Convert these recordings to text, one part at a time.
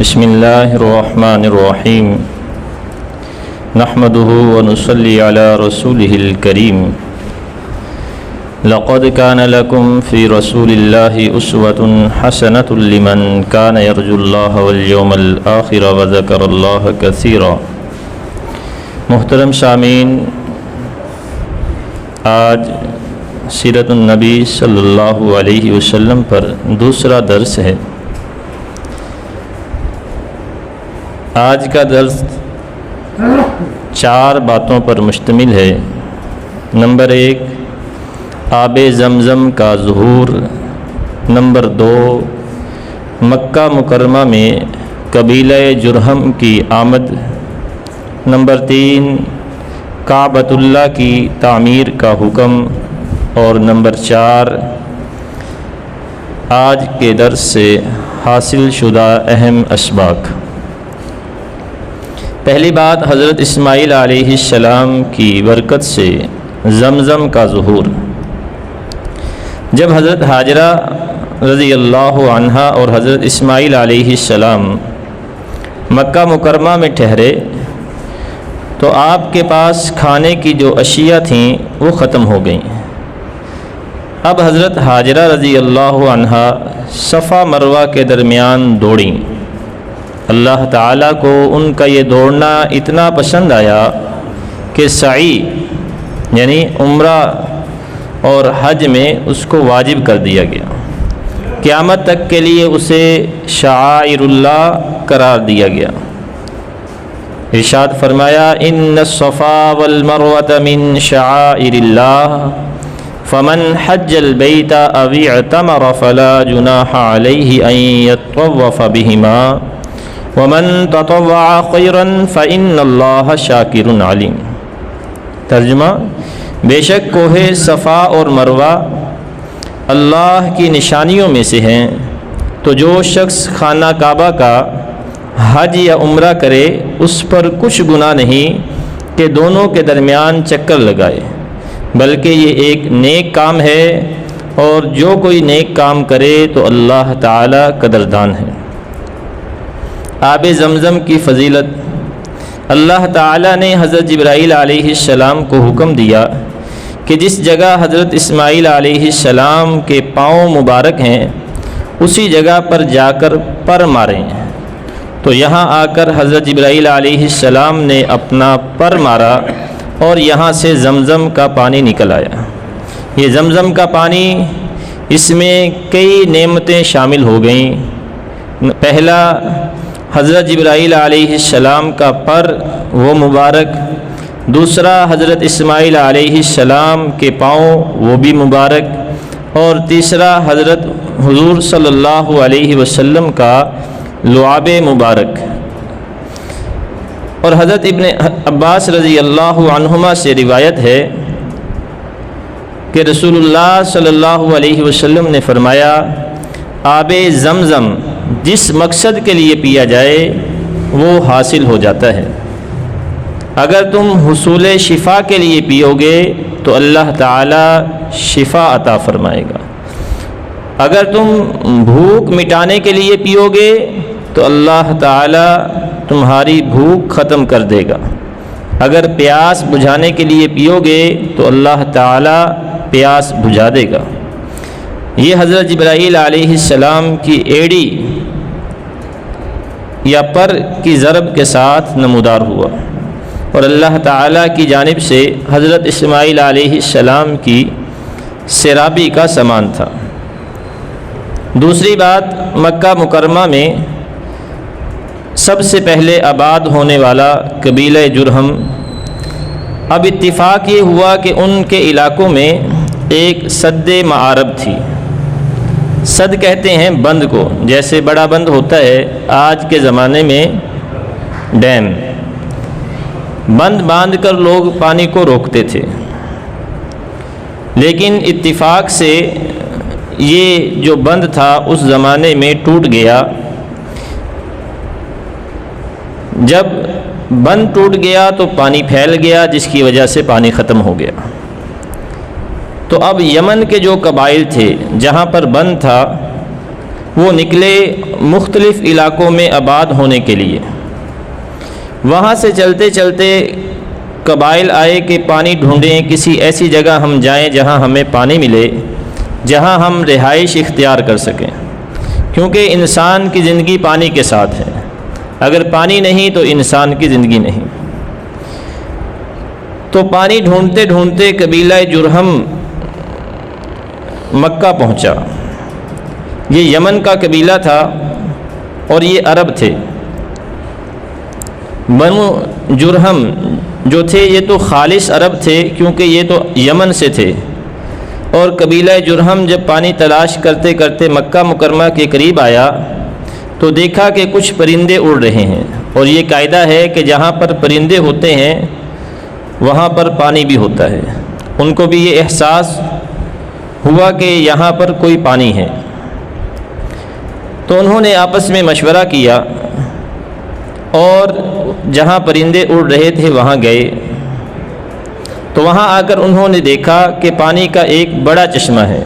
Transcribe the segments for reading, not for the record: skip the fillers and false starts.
بسم اللہ الرحمن الرحیم نحمده ونصلی علی رسوله الکریم لقد كان لكم في رسول الله أسوة حسنة لمن كان يرجو الله واليوم الآخر وذكر الله كثيرا۔ محترم سامعین، آج سیرت النبی صلی اللہ علیہ وسلم پر دوسرا درس ہے۔ آج کا درس 4 باتوں پر مشتمل ہے۔ نمبر 1، آب زمزم کا ظہور۔ نمبر 2، مکہ مکرمہ میں قبیلہ جرہم کی آمد۔ نمبر 3، کعبۃ اللہ کی تعمیر کا حکم۔ اور نمبر 4، آج کے درس سے حاصل شدہ اہم اسباق۔ پہلی بات، حضرت اسماعیل علیہ السلام کی برکت سے زمزم کا ظہور۔ جب حضرت ہاجرہ رضی اللہ عنہا اور حضرت اسماعیل علیہ السلام مکہ مکرمہ میں ٹھہرے تو آپ کے پاس کھانے کی جو اشیاء تھیں وہ ختم ہو گئیں۔ اب حضرت ہاجرہ رضی اللہ عنہا صفا مروہ کے درمیان دوڑیں۔ اللہ تعالیٰ کو ان کا یہ دوڑنا اتنا پسند آیا کہ سعی یعنی عمرہ اور حج میں اس کو واجب کر دیا گیا۔ قیامت تک کے لیے اسے شعائر اللہ قرار دیا گیا۔ ارشاد فرمایا، ان الصفا والمروۃ من شعائر اللہ فمن حج البیت او اعتمر فلا جناح علیہ ان یطوف بہما ومن تطوع خیرا فإن اللہ شاکر علیم۔ ترجمہ، بے شک کوہ صفا اور مروہ اللہ کی نشانیوں میں سے ہیں، تو جو شخص خانہ کعبہ کا حج یا عمرہ کرے اس پر کچھ گناہ نہیں کہ دونوں کے درمیان چکر لگائے، بلکہ یہ ایک نیک کام ہے، اور جو کوئی نیک کام کرے تو اللہ تعالی قدردان ہے۔ آب زمزم کی فضیلت۔ اللہ تعالیٰ نے حضرت جبرائیل علیہ السلام کو حکم دیا کہ جس جگہ حضرت اسماعیل علیہ السلام کے پاؤں مبارک ہیں اسی جگہ پر جا کر پر ماریں۔ تو یہاں آ کر حضرت جبرائیل علیہ السلام نے اپنا پر مارا اور یہاں سے زمزم کا پانی نکل آیا۔ یہ زمزم کا پانی، اس میں کئی نعمتیں شامل ہو گئیں۔ پہلا، حضرت جبرائیل علیہ السلام کا پر وہ مبارک۔ دوسرا، حضرت اسماعیل علیہ السلام کے پاؤں وہ بھی مبارک۔ اور تیسرا، حضرت حضور صلی اللہ علیہ وسلم کا لعاب مبارک۔ اور حضرت ابن عباس رضی اللہ عنہما سے روایت ہے کہ رسول اللہ صلی اللہ علیہ وسلم نے فرمایا، آب زمزم جس مقصد کے لیے پیا جائے وہ حاصل ہو جاتا ہے۔ اگر تم حصول شفا کے لیے پیو گے تو اللہ تعالی شفا عطا فرمائے گا۔ اگر تم بھوک مٹانے کے لیے پیو گے تو اللہ تعالی تمہاری بھوک ختم کر دے گا۔ اگر پیاس بجھانے کے لیے پیو گے تو اللہ تعالی پیاس بجھا دے گا۔ یہ حضرت جبرائیل علیہ السلام کی ایڑی یا پر کی ضرب کے ساتھ نمودار ہوا، اور اللہ تعالیٰ کی جانب سے حضرت اسماعیل علیہ السلام کی سیرابی کا سامان تھا۔ دوسری بات، مکہ مکرمہ میں سب سے پہلے آباد ہونے والا قبیلہ جرہم۔ اب اتفاق یہ ہوا کہ ان کے علاقوں میں ایک سد معارب تھی۔ سد کہتے ہیں بند کو، جیسے بڑا بند ہوتا ہے آج کے زمانے میں ڈیم، بند باندھ کر لوگ پانی کو روکتے تھے۔ لیکن اتفاق سے یہ جو بند تھا اس زمانے میں ٹوٹ گیا۔ جب بند ٹوٹ گیا تو پانی پھیل گیا، جس کی وجہ سے پانی ختم ہو گیا۔ تو اب یمن کے جو قبائل تھے جہاں پر بند تھا وہ نکلے مختلف علاقوں میں آباد ہونے کے لیے۔ وہاں سے چلتے چلتے قبائل آئے کہ پانی ڈھونڈیں، کسی ایسی جگہ ہم جائیں جہاں ہمیں پانی ملے، جہاں ہم رہائش اختیار کر سکیں، کیونکہ انسان کی زندگی پانی کے ساتھ ہے، اگر پانی نہیں تو انسان کی زندگی نہیں۔ تو پانی ڈھونڈتے ڈھونڈتے قبیلہ جرہم مکہ پہنچا۔ یہ یمن کا قبیلہ تھا اور یہ عرب تھے۔ بنو جرہم جو تھے یہ تو خالص عرب تھے، کیونکہ یہ تو یمن سے تھے، اور قبیلہ جرہم جب پانی تلاش کرتے کرتے مکہ مکرمہ کے قریب آیا تو دیکھا کہ کچھ پرندے اڑ رہے ہیں، اور یہ قاعدہ ہے کہ جہاں پر پرندے ہوتے ہیں وہاں پر پانی بھی ہوتا ہے۔ ان کو بھی یہ احساس ہوا کہ یہاں پر کوئی پانی ہے، تو انہوں نے آپس میں مشورہ کیا اور جہاں پرندے اڑ رہے تھے وہاں گئے۔ تو وہاں آ کر انہوں نے دیکھا کہ پانی کا ایک بڑا چشمہ ہے۔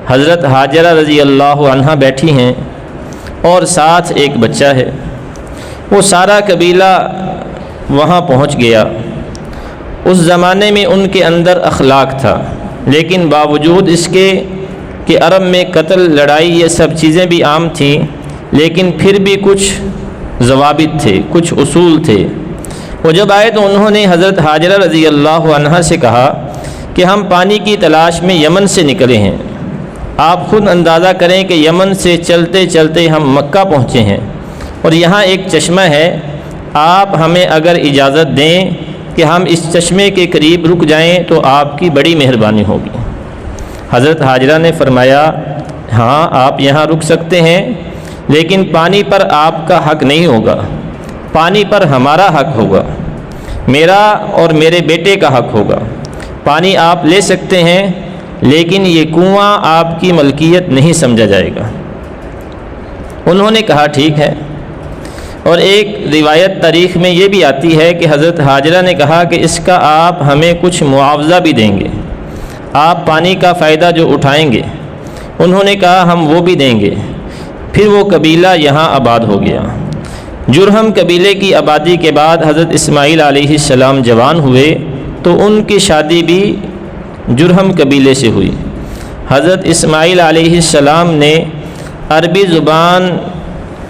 حضرت ہاجرہ رضی اللہ عنہا بیٹھی ہیں اور ساتھ ایک بچہ ہے۔ وہ سارا قبیلہ وہاں پہنچ گیا۔ اس زمانے میں ان کے اندر اخلاق تھا، لیکن باوجود اس کے کہ عرب میں قتل، لڑائی، یہ سب چیزیں بھی عام تھیں، لیکن پھر بھی کچھ ضوابط تھے، کچھ اصول تھے۔ وہ جب آئے تو انہوں نے حضرت ہاجرہ رضی اللہ عنہا سے کہا کہ ہم پانی کی تلاش میں یمن سے نکلے ہیں، آپ خود اندازہ کریں کہ یمن سے چلتے چلتے ہم مکہ پہنچے ہیں اور یہاں ایک چشمہ ہے، آپ ہمیں اگر اجازت دیں کہ ہم اس چشمے کے قریب رک جائیں تو آپ کی بڑی مہربانی ہوگی۔ حضرت ہاجرہ نے فرمایا ہاں آپ یہاں رک سکتے ہیں، لیکن پانی پر آپ کا حق نہیں ہوگا، پانی پر ہمارا حق ہوگا، میرا اور میرے بیٹے کا حق ہوگا۔ پانی آپ لے سکتے ہیں لیکن یہ کنواں آپ کی ملکیت نہیں سمجھا جائے گا۔ انہوں نے کہا ٹھیک ہے۔ اور ایک روایت تاریخ میں یہ بھی آتی ہے کہ حضرت ہاجرہ نے کہا کہ اس کا آپ ہمیں کچھ معاوضہ بھی دیں گے، آپ پانی کا فائدہ جو اٹھائیں گے۔ انہوں نے کہا ہم وہ بھی دیں گے۔ پھر وہ قبیلہ یہاں آباد ہو گیا۔ جرہم قبیلے کی آبادی کے بعد حضرت اسماعیل علیہ السلام جوان ہوئے تو ان کی شادی بھی جرہم قبیلے سے ہوئی۔ حضرت اسماعیل علیہ السلام نے عربی زبان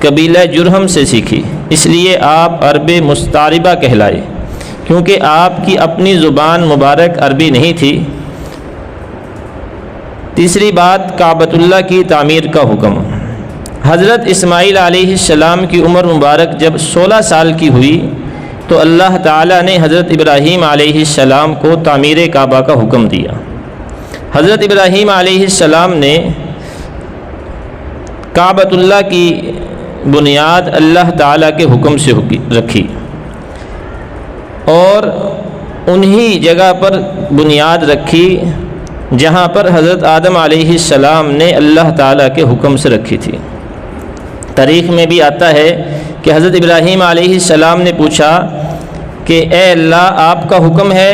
قبیلہ جرہم سے سیکھی، اس لیے آپ عرب مستعربہ کہلائے، کیونکہ آپ کی اپنی زبان مبارک عربی نہیں تھی۔ تیسری بات، کعبۃ اللہ کی تعمیر کا حکم۔ حضرت اسماعیل علیہ السلام کی عمر مبارک جب 16 سال کی ہوئی تو اللہ تعالیٰ نے حضرت ابراہیم علیہ السلام کو تعمیر کعبہ کا حکم دیا۔ حضرت ابراہیم علیہ السلام نے کعبۃ اللہ کی بنیاد اللہ تعالیٰ کے حکم سے رکھی، اور انہی جگہ پر بنیاد رکھی جہاں پر حضرت آدم علیہ السلام نے اللہ تعالیٰ کے حکم سے رکھی تھی۔ تاریخ میں بھی آتا ہے کہ حضرت ابراہیم علیہ السلام نے پوچھا کہ اے اللہ، آپ کا حکم ہے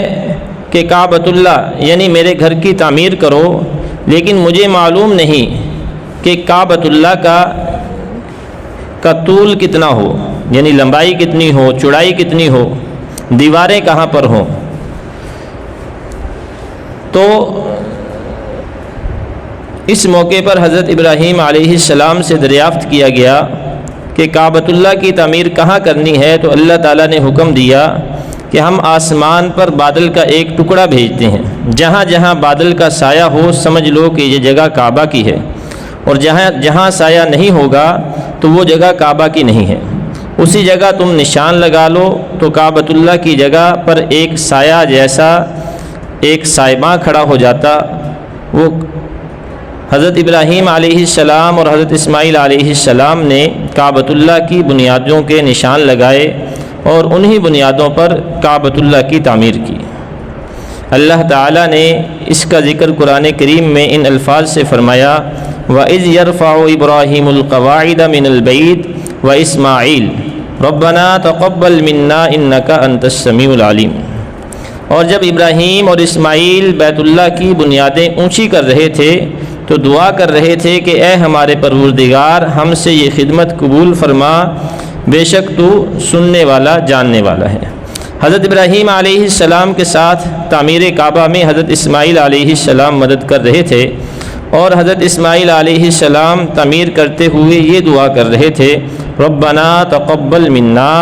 کہ کعبۃ اللہ یعنی میرے گھر کی تعمیر کرو، لیکن مجھے معلوم نہیں کہ کعبۃ اللہ کا طول کتنا ہو، یعنی لمبائی کتنی ہو، چوڑائی کتنی ہو، دیواریں کہاں پر ہوں۔ تو اس موقع پر حضرت ابراہیم علیہ السلام سے دریافت کیا گیا کہ کعبۃ اللہ کی تعمیر کہاں کرنی ہے، تو اللہ تعالیٰ نے حکم دیا کہ ہم آسمان پر بادل کا ایک ٹکڑا بھیجتے ہیں، جہاں جہاں بادل کا سایہ ہو سمجھ لو کہ یہ جگہ کعبہ کی ہے، اور جہاں جہاں سایہ نہیں ہوگا تو وہ جگہ کعبہ کی نہیں ہے، اسی جگہ تم نشان لگا لو۔ تو کعبۃ اللہ کی جگہ پر ایک سایہ جیسا ایک سائباں کھڑا ہو جاتا۔ وہ حضرت ابراہیم علیہ السلام اور حضرت اسماعیل علیہ السلام نے کعبۃ اللہ کی بنیادوں کے نشان لگائے اور انہی بنیادوں پر کعبۃ اللہ کی تعمیر کی۔ اللہ تعالیٰ نے اس کا ذکر قرآن کریم میں ان الفاظ سے فرمایا وَإِذْ يَرْفَعُ إِبْرَاهِيمُ الْقَوَاعِدَ مِنَ الْبَيْتِ وَإِسْمَاعِيلُ رَبَّنَا تَقَبَّلْ مِنَّا إِنَّكَ أَنْتَ السَّمِيعُ الْعَلِيمُ۔ اور جب ابراہیم اور اسماعیل بیت اللہ کی بنیادیں اونچی کر رہے تھے تو دعا کر رہے تھے کہ اے ہمارے پروردگار ہم سے یہ خدمت قبول فرما، بے شک تو سننے والا جاننے والا ہے۔ حضرت ابراہیم علیہ السلام کے ساتھ تعمیر کعبہ میں حضرت اسماعیل علیہ السلام مدد کر رہے تھے، اور حضرت اسماعیل علیہ السلام تعمیر کرتے ہوئے یہ دعا کر رہے تھے، ربنا تقبل منا،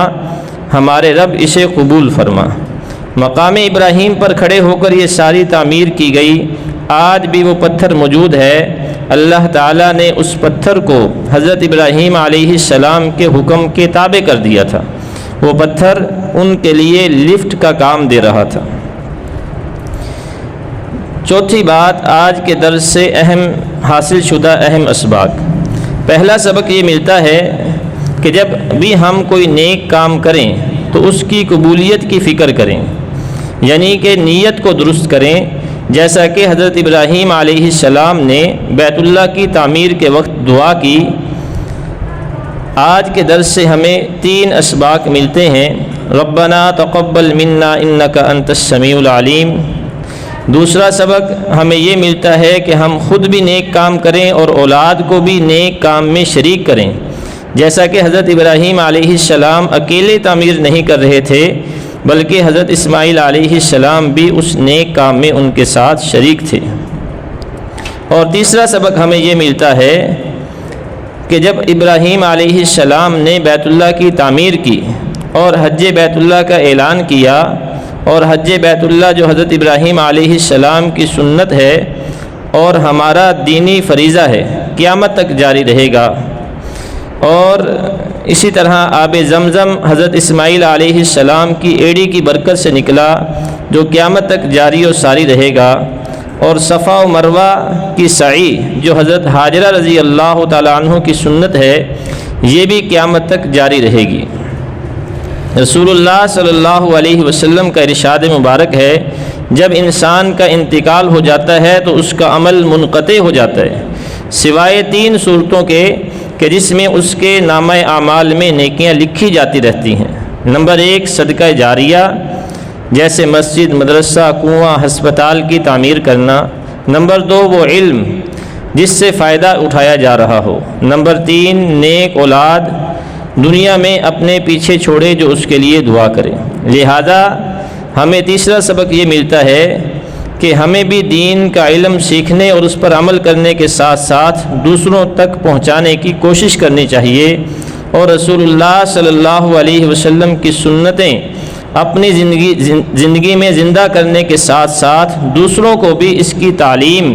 ہمارے رب اسے قبول فرما۔ مقام ابراہیم پر کھڑے ہو کر یہ ساری تعمیر کی گئی، آج بھی وہ پتھر موجود ہے۔ اللہ تعالیٰ نے اس پتھر کو حضرت ابراہیم علیہ السلام کے حکم کے تابع کر دیا تھا، وہ پتھر ان کے لیے لفٹ کا کام دے رہا تھا۔ چوتھی بات آج کے درس سے حاصل شدہ اہم اسباق۔ پہلا سبق یہ ملتا ہے کہ جب بھی ہم کوئی نیک کام کریں تو اس کی قبولیت کی فکر کریں، یعنی کہ نیت کو درست کریں، جیسا کہ حضرت ابراہیم علیہ السلام نے بیت اللہ کی تعمیر کے وقت دعا کی۔ آج کے درس سے ہمیں 3 اسباق ملتے ہیں۔ ربنا تقبل منا انک انت السمیع العلیم۔ دوسرا سبق ہمیں یہ ملتا ہے کہ ہم خود بھی نیک کام کریں اور اولاد کو بھی نیک کام میں شریک کریں، جیسا کہ حضرت ابراہیم علیہ السلام اکیلے تعمیر نہیں کر رہے تھے، بلکہ حضرت اسماعیل علیہ السلام بھی اس نیک کام میں ان کے ساتھ شریک تھے۔ اور تیسرا سبق ہمیں یہ ملتا ہے کہ جب ابراہیم علیہ السلام نے بیت اللہ کی تعمیر کی اور حج بیت اللہ کا اعلان کیا، اور حج بیت اللہ جو حضرت ابراہیم علیہ السلام کی سنت ہے اور ہمارا دینی فریضہ ہے، قیامت تک جاری رہے گا، اور اسی طرح آب زمزم حضرت اسماعیل علیہ السلام کی ایڑی کی برکت سے نکلا جو قیامت تک جاری و ساری رہے گا، اور صفا و مروہ کی سعی جو حضرت حاجرہ رضی اللہ تعالیٰ عنہ کی سنت ہے، یہ بھی قیامت تک جاری رہے گی۔ رسول اللہ صلی اللہ علیہ وسلم کا ارشاد مبارک ہے، جب انسان کا انتقال ہو جاتا ہے تو اس کا عمل منقطع ہو جاتا ہے، سوائے 3 صورتوں کے کہ جس میں اس کے نامہ اعمال میں نیکیاں لکھی جاتی رہتی ہیں۔ نمبر 1 صدقہ جاریہ، جیسے مسجد، مدرسہ، کنواں، ہسپتال کی تعمیر کرنا۔ نمبر 2 وہ علم جس سے فائدہ اٹھایا جا رہا ہو۔ نمبر 3 نیک اولاد دنیا میں اپنے پیچھے چھوڑے جو اس کے لیے دعا کرے۔ لہذا ہمیں تیسرا سبق یہ ملتا ہے کہ ہمیں بھی دین کا علم سیکھنے اور اس پر عمل کرنے کے ساتھ ساتھ دوسروں تک پہنچانے کی کوشش کرنی چاہیے، اور رسول اللہ صلی اللہ علیہ وسلم کی سنتیں اپنی زندگی میں زندہ کرنے کے ساتھ ساتھ دوسروں کو بھی اس کی تعلیم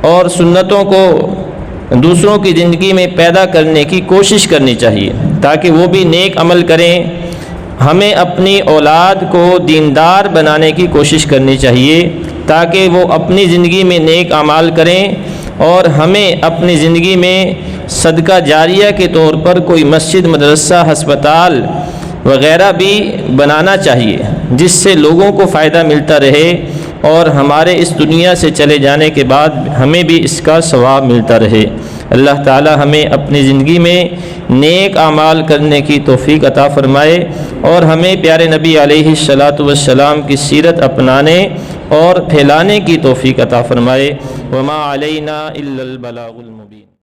اور سنتوں کو دوسروں کی زندگی میں پیدا کرنے کی کوشش کرنی چاہیے تاکہ وہ بھی نیک عمل کریں۔ ہمیں اپنی اولاد کو دیندار بنانے کی کوشش کرنی چاہیے تاکہ وہ اپنی زندگی میں نیک اعمال کریں، اور ہمیں اپنی زندگی میں صدقہ جاریہ کے طور پر کوئی مسجد، مدرسہ، ہسپتال وغیرہ بھی بنانا چاہیے جس سے لوگوں کو فائدہ ملتا رہے، اور ہمارے اس دنیا سے چلے جانے کے بعد ہمیں بھی اس کا ثواب ملتا رہے۔ اللہ تعالی ہمیں اپنی زندگی میں نیک اعمال کرنے کی توفیق عطا فرمائے، اور ہمیں پیارے نبی علیہ الصلاۃ والسلام کی سیرت اپنانے اور پھیلانے کی توفیق عطا فرمائے۔ وما علینا الا البلاغ المبین۔